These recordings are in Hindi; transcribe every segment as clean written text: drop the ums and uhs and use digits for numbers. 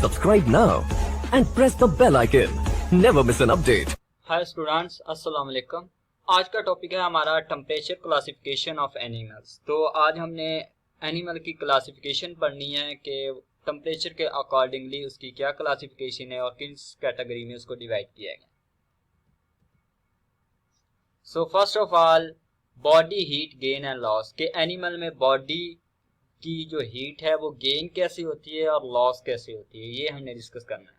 Subscribe now and press the bell icon. Never miss an update. Hi students, अस्सलाम वालेकुम। आज का टॉपिक है हमारा टेम्परेचर क्लासिफिकेशन ऑफ एनिमल्स। तो आज हमने एनिमल की क्लासिफिकेशन पढ़नी है कि टेम्परेचर के अकॉर्डिंगली उसकी क्या क्लासिफिकेशन है और किस कैटेगरी में उसको डिवाइड किया गया। So first of all, body heat gain and loss के एनिमल में बॉडी की जो हीट है वो गेन कैसे होती है और लॉस कैसे होती है, ये हमने डिस्कस करना है।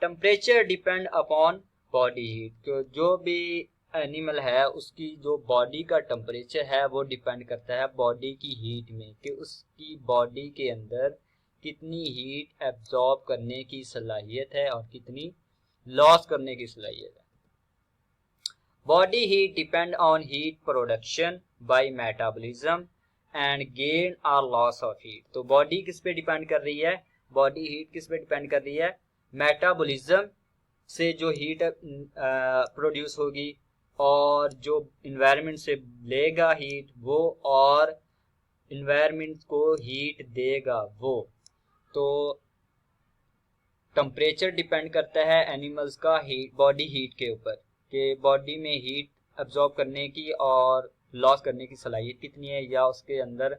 Temperature depend upon body heat. तो जो भी एनिमल है उसकी जो बॉडी का टेम्परेचर है वो डिपेंड करता है बॉडी की हीट में, कि उसकी बॉडी के अंदर कितनी हीट एब्जॉर्ब करने की सलाहियत है और कितनी लॉस करने की सलाहियत है। Body heat depend on heat production by metabolism and gain और लॉस ऑफ हीट। तो बॉडी किस पे डिपेंड कर रही है, बॉडी हीट किस पे डिपेंड कर रही है, मेटाबॉलिज्म से जो हीट प्रोड्यूस होगी और जो इन्वायरमेंट से लेगा हीट वो, और इन्वायरमेंट को हीट देगा वो। तो टेम्परेचर डिपेंड करता है एनिमल्स का हीट, बॉडी हीट के ऊपर, कि बॉडी में हीट अब्जॉर्ब करने की और लॉस करने की सलाहियत कितनी है या उसके अंदर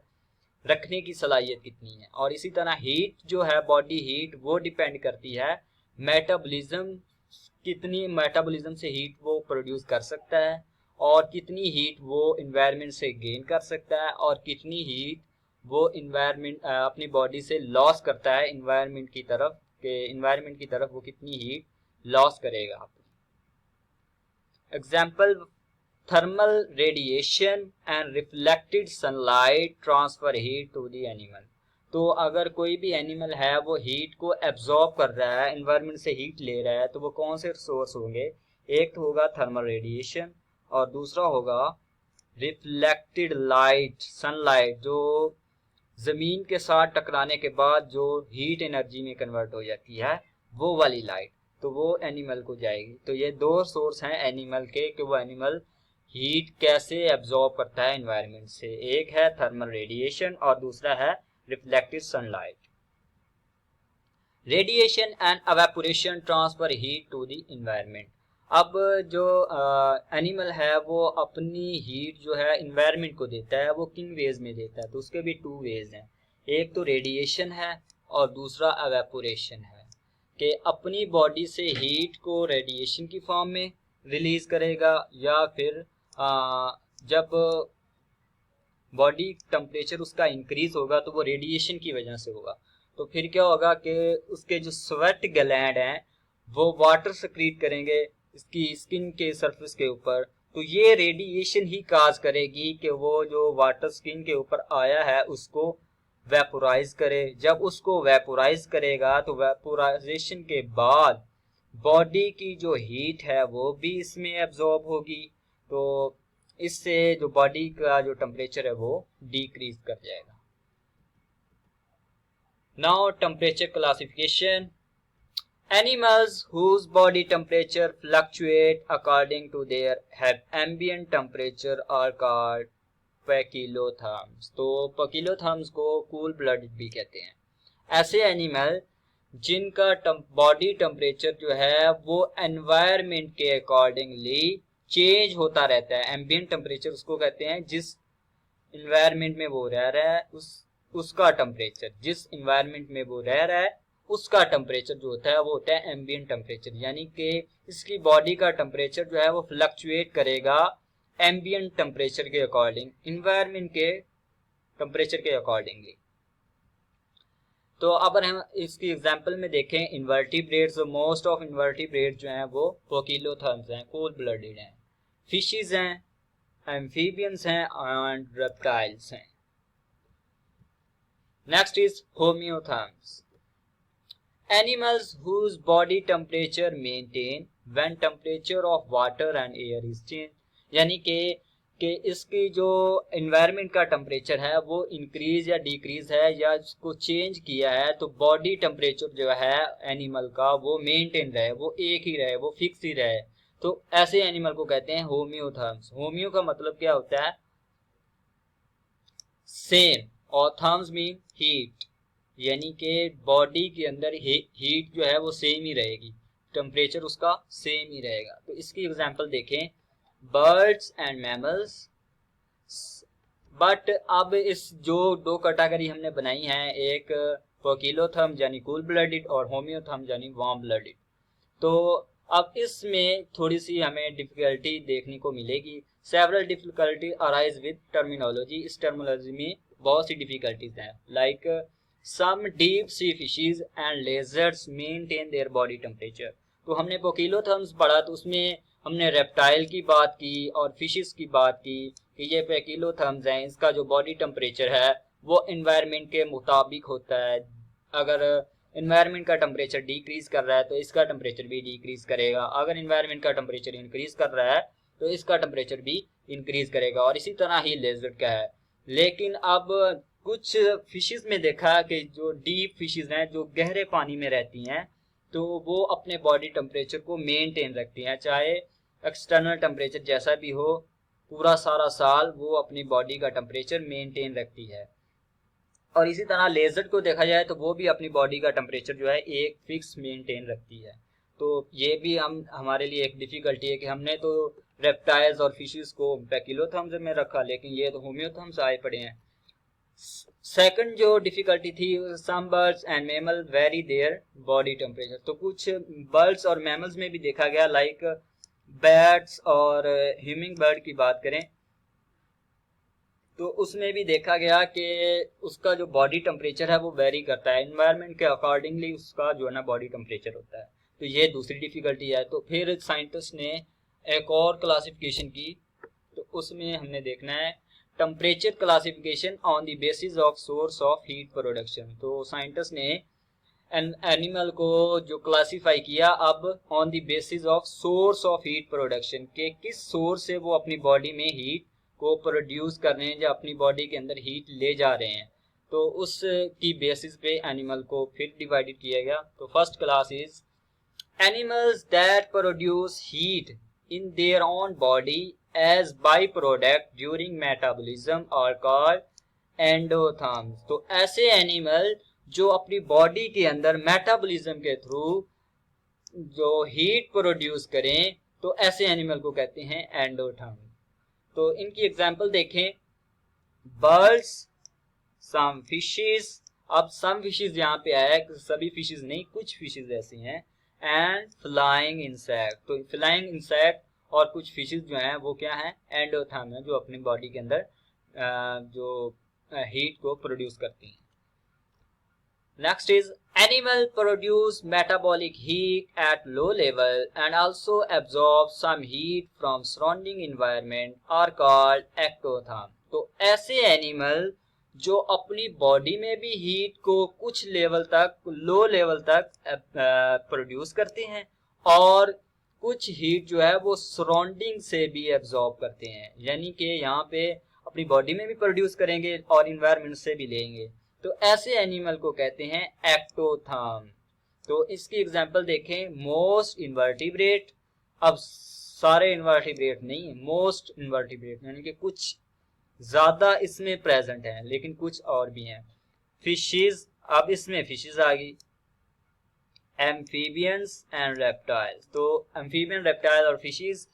रखने की सलाहियत कितनी है। और इसी तरह हीट जो है, बॉडी हीट, वो डिपेंड करती है मेटाबॉलिज्म, कितनी मेटाबॉलिज्म से हीट वो प्रोड्यूस कर सकता है और कितनी हीट वो इन्वायरमेंट से गेन कर सकता है और कितनी हीट वो इन्वायरमेंट अपनी बॉडी से लॉस करता है इन्वायरमेंट की तरफ, के इन्वायरमेंट की तरफ वो कितनी हीट लॉस करेगा। Example, thermal radiation and reflected sunlight transfer heat to the animal. तो अगर कोई भी एनिमल है वो हीट को एब्जॉर्ब कर रहा है, एनवायरनमेंट से हीट ले रहा है, तो वो कौन से सोर्स होंगे, एक तो होगा थर्मल रेडिएशन और दूसरा होगा रिफ्लेक्टेड लाइट, सनलाइट, जो जमीन के साथ टकराने के बाद जो हीट एनर्जी में कन्वर्ट हो जाती है वो वाली लाइट, तो वो एनिमल को जाएगी। तो ये दो सोर्स हैं एनिमल के कि वो एनिमल हीट कैसे एब्जॉर्ब करता है एनवायरनमेंट से, एक है थर्मल रेडिएशन और दूसरा है reflected sunlight. Radiation and evaporation transfer heat to the environment. अब जो एनिमल है वो अपनी हीट जो है एनवायरनमेंट को देता है, वो किन वेज में देता है, तो उसके भी टू वेज हैं, एक तो रेडिएशन है और दूसरा एवेपोरेशन है, कि अपनी बॉडी से हीट को रेडिएशन की फॉर्म में रिलीज करेगा या फिर जब बॉडी टेम्परेचर उसका इंक्रीज होगा तो वो रेडिएशन की वजह से होगा। तो फिर क्या होगा कि उसके जो स्वेट ग्लैंड हैं वो वाटर सेक्रीट करेंगे इसकी स्किन के सरफेस के ऊपर, तो ये रेडिएशन ही काज करेगी कि वो जो वाटर स्किन के ऊपर आया है उसको वेपोराइज करे। जब उसको वेपोराइज करेगा तो वेपोराइजेशन के बाद बॉडी की जो हीट है वो भी इसमें एब्जॉर्ब होगी, तो इससे जो बॉडी का जो टेम्परेचर है वो डिक्रीज कर जाएगा। Now temperature classification. Animals whose body temperature fluctuate according to their ambient temperature are called poikilotherms। तो poikilotherms को cool blooded भी कहते हैं। ऐसे एनिमल जिनका बॉडी टेम्परेचर जो है वो एनवायरमेंट के अकॉर्डिंगली चेंज होता रहता है। एम्बिएंट टेम्परेचर उसको कहते हैं जिस इन्वायरमेंट में वो रह रहा है उसका टेम्परेचर, जिस इन्वायरमेंट में वो रह रहा है उसका टेम्परेचर जो होता है वो होता है एम्बिएंट टेम्परेचर, यानी कि इसकी बॉडी का टेम्परेचर जो है वो फ्लक्चुएट करेगा एम्बिएंट टेम्परेचर के अकॉर्डिंग, इन्वायरमेंट के टेम्परेचर के अकॉर्डिंगली। तो अब हम इसकी एग्जांपल में देखें, इन्वर्टिब्रेट्स, मोस्ट ऑफ इन्वर्टिब्रेट जो हैं वो पोकिलोथर्म्स हैं, कोल्ड ब्लडेड हैं, फिशेस हैं, एम्फीबियंस हैं एंड रेप्टाइल्स हैं। Next is homeotherms. Animals whose body temperature maintain when temperature of water and air is changed, यानी कि इसकी जो इन्वायरमेंट का टेम्परेचर है वो इंक्रीज या डिक्रीज है या इसको चेंज किया है, तो बॉडी टेम्परेचर जो है एनिमल का वो मेंटेन रहे, वो एक ही रहे, वो फिक्स ही रहे, तो ऐसे एनिमल को कहते हैं होमियोथर्म्स। होमियो का मतलब क्या होता है, सेम, और थर्म्स मीन हीट, यानी कि बॉडी के अंदर हीट जो है वो सेम ही रहेगी, टेम्परेचर उसका सेम ही रहेगा। तो इसकी एग्जांपल देखें, बर्ड्स एंड मैमल्स। बट अब इस जो दो कैटेगरी हमने बनाई है, एक पोकिलोथर्म यानी कूल ब्लडेड और होम्योथर्म यानी वार्म ब्लडेड, तो अब इसमें थोड़ी सी हमें डिफिकल्टी देखने को मिलेगी। Several difficulty arise with terminology. इस टर्मिनोलॉजी में बहुत सी डिफिकल्टीज हैं, like some deep sea fishes and lizards maintain their body temperature. तो हमने पोकिलोथर्म्स पढ़ा, तो उसमें हमने रेप्टाइल की बात की और फिशेस की बात की कि ये पोकिलोथर्म्स हैं, इसका जो बॉडी टेम्परेचर है वो एनवायरनमेंट के मुताबिक होता है। अगर एनवायरनमेंट का टेम्परेचर डिक्रीज कर रहा है तो इसका टेम्परेचर भी डिक्रीज करेगा, अगर एनवायरनमेंट का टेम्परेचर इंक्रीज कर रहा है तो इसका टेम्परेचर भी इंक्रीज करेगा, और इसी तरह ही लेजर्ड का है। लेकिन अब कुछ फिशेस में देखा कि जो डीप फिशेस हैं, जो गहरे पानी में रहती हैं, तो वो अपने बॉडी टेम्परेचर को मेंटेन रखती हैं, चाहे एक्सटर्नल टेम्परेचर जैसा भी हो, पूरा सारा साल वो अपनी बॉडी का टेम्परेचर मेंटेन रखती है। और इसी तरह लेजर्ड को देखा जाए तो वो भी अपनी बॉडी का टेम्परेचर जो है एक फिक्स मेंटेन रखती है। तो ये भी हमारे लिए एक डिफिकल्टी है कि हमने तो रेप्टाइल्स और फिशेस को पोकिलोथर्म्स में रखा, लेकिन ये तो होम्योथर्म्स आए पड़े हैं। सेकंड जो डिफिकल्टी थी, some birds and mammal vary their body temperature. तो कुछ बर्ड्स और मैमल्स में भी देखा गया, लाइक बैट्स और ह्यूमिंग बर्ड की बात करें तो उसमें भी देखा गया कि उसका जो बॉडी टेम्परेचर है वो वेरी करता है, एनवायरनमेंट के अकॉर्डिंगली उसका जो है ना बॉडी टेम्परेचर होता है। तो ये दूसरी डिफिकल्टी है। तो फिर साइंटिस्ट ने एक और क्लासिफिकेशन की, तो उसमें हमने देखना है temperature classification on the basis of source of heat production. तो साइंटिस्ट ने एनिमल को जो क्लासीफाई किया अब on the basis of source of heat production, के किस सोर्स से वो अपनी बॉडी में हीट को प्रोड्यूस कर रहे हैं या अपनी बॉडी के अंदर हीट ले जा रहे हैं। तो उस की बेसिस पे एनिमल को फिर डिवाइडेड किया गया। तो first class is animals that produce heat in their own body as by product during metabolism are called endotherms. तो ऐसे एनिमल जो अपनी बॉडी के अंदर मेटाबॉलिज्म के थ्रू जो हीट प्रोड्यूस करें, तो ऐसे एनिमल को कहते हैं एंडोथर्म। तो इनकी एग्जांपल देखें, बर्ड्स, सम फिशेस। अब सम फिशेस यहाँ पे आया है, सभी फिशेस नहीं, कुछ फिशेस ऐसी हैं, एंड फ्लाइंग इंसेक्ट। तो फ्लाइंग इंसेक्ट और कुछ फिशेस जो हैं वो क्या है, एंडोथर्म है, जो अपनी बॉडी के अंदर जो हीट को प्रोड्यूस करती हैं। Next is animal produce metabolic heat at low level and also absorb some heat from surrounding environment are called ectotherm। तो ऐसे एनिमल जो अपनी बॉडी में भी हीट को कुछ लेवल तक, लो लेवल तक प्रोड्यूस करते हैं और कुछ हीट जो है वो सराउंडिंग से भी एब्जॉर्ब करते हैं, यानी कि यहाँ पे अपनी बॉडी में भी प्रोड्यूस करेंगे और इन्वायरमेंट से भी लेंगे। तो ऐसे एनिमल को कहते हैं एक्टोथर्म। तो इसकी एग्जांपल देखें, मोस्ट इन्वर्टिब्रेट। अब सारे इन्वर्टिब्रेट नहीं, मोस्ट इन्वर्टिब्रेट यानी कि कुछ ज्यादा इसमें प्रेजेंट हैं, लेकिन कुछ और भी हैं। फिशेस, अब इसमें फिशेस आ गई। Amphibians and reptiles. तो एम्फीबियन, रेप्टाइल और फिशेस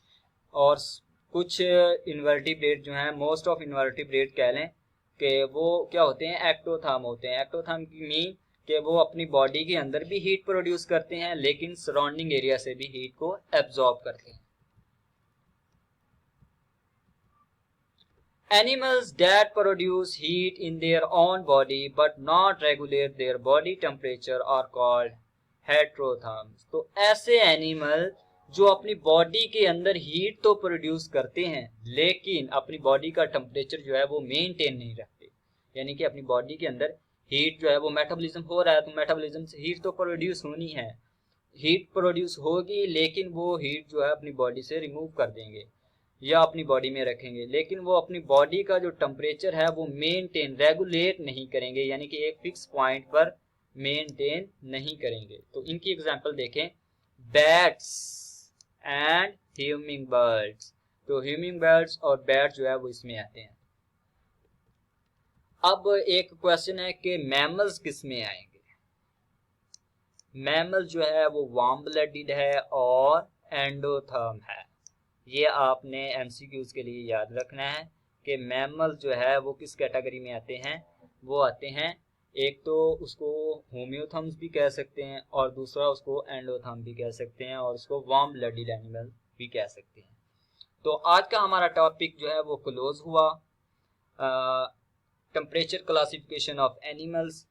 और कुछ इन्वर्टिब्रेट जो हैं, मोस्ट ऑफ इन्वर्टिब्रेट कह लें कि वो क्या होते हैं, एक्टोथर्म होते हैं। एक्टोथर्म मीन कि वो अपनी बॉडी के अंदर भी हीट प्रोड्यूस करते हैं लेकिन सराउंडिंग एरिया से भी हीट को एब्जॉर्ब करते हैं। Animals that produce heat in their own body but not regulate their body temperature are called heterotherms. तो ऐसे एनिमल जो अपनी बॉडी के अंदर हीट तो प्रोड्यूस करते हैं लेकिन अपनी बॉडी का टेम्परेचर जो है वो मेंटेन नहीं रखते, यानी कि अपनी बॉडी के अंदर हीट जो है वो मेटाबॉलिज्म हो रहा है तो मेटाबॉलिज्म से हीट तो प्रोड्यूस होनी है, हीट प्रोड्यूस होगी लेकिन वो हीट जो है अपनी बॉडी से रिमूव कर देंगे या अपनी बॉडी में रखेंगे, लेकिन वो अपनी बॉडी का जो टेम्परेचर है वो मेंटेन, रेगुलेट नहीं करेंगे, यानी कि एक फिक्स पॉइंट पर मेंटेन नहीं करेंगे। तो इनकी एग्जांपल देखें, बैट्स एंड ह्यूमिंग बर्ड्स। तो ह्यूमिंग बर्ड्स और बैट जो है वो इसमें आते हैं। अब एक क्वेश्चन है कि मैमल्स किस में आएंगे। मैमल जो है वो वार्म ब्लडेड है और एंडोथर्म है। ये आपने एमसीक्यूज के लिए याद रखना है कि मैमल जो है वो किस कैटेगरी में आते हैं। वो आते हैं, एक तो उसको होम्योथर्म्स भी कह सकते हैं और दूसरा उसको एंडोथर्म भी कह सकते हैं और उसको वार्म ब्लडेड एनिमल भी कह सकते हैं। तो आज का हमारा टॉपिक जो है वो क्लोज हुआ, टेम्परेचर क्लासिफिकेशन ऑफ एनिमल्स।